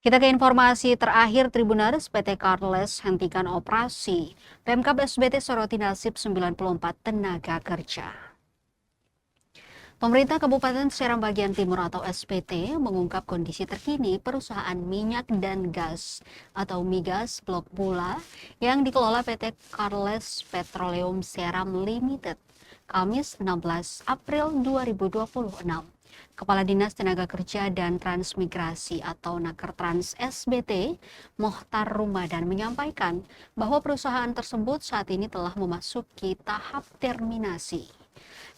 Kita ke informasi terakhir, Tribuners PT Carles hentikan operasi. Pemkab SBT soroti nasib 94 tenaga kerja. Pemerintah Kabupaten Seram Bagian Timur atau SPT mengungkap kondisi terkini perusahaan minyak dan gas atau Migas Blok Bula yang dikelola PT Carles Petroleum Seram Limited, Kamis 16 April 2026. Kepala Dinas Tenaga Kerja dan Transmigrasi atau Nakertrans SBT, Mohtar Rumadan menyampaikan bahwa perusahaan tersebut saat ini telah memasuki tahap terminasi.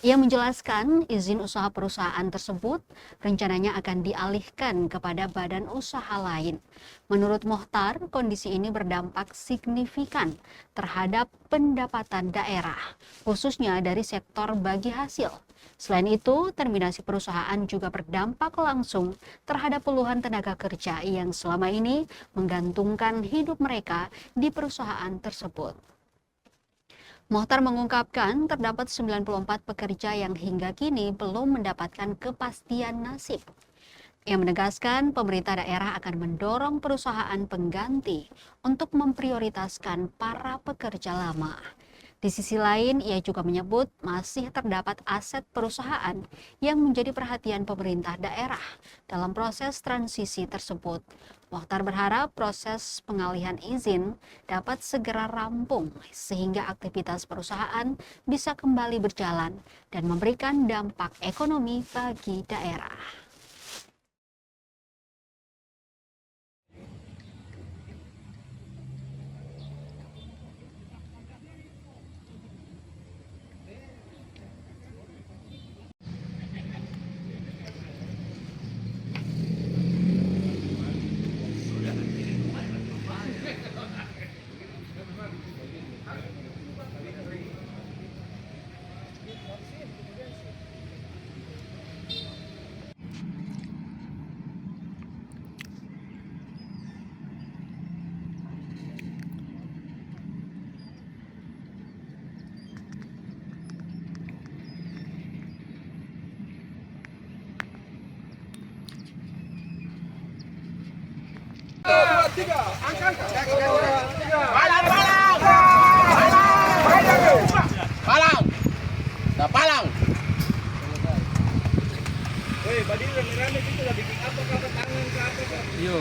Ia menjelaskan izin usaha perusahaan tersebut rencananya akan dialihkan kepada badan usaha lain. Menurut Mohtar, kondisi ini berdampak signifikan terhadap pendapatan daerah, khususnya dari sektor bagi hasil. Selain itu, terminasi perusahaan juga berdampak langsung terhadap puluhan tenaga kerja yang selama ini menggantungkan hidup mereka di perusahaan tersebut. Mohtar mengungkapkan terdapat 94 pekerja yang hingga kini belum mendapatkan kepastian nasib. Ia menegaskan pemerintah daerah akan mendorong perusahaan pengganti untuk memprioritaskan para pekerja lama. Di sisi lain, ia juga menyebut masih terdapat aset perusahaan yang menjadi perhatian pemerintah daerah dalam proses transisi tersebut. Mohtar berharap proses pengalihan izin dapat segera rampung sehingga aktivitas perusahaan bisa kembali berjalan dan memberikan dampak ekonomi bagi daerah. Palang. Nah, palang. Woi, badi rame-rame gitu lah bikin apa tangan ke apa. Yo.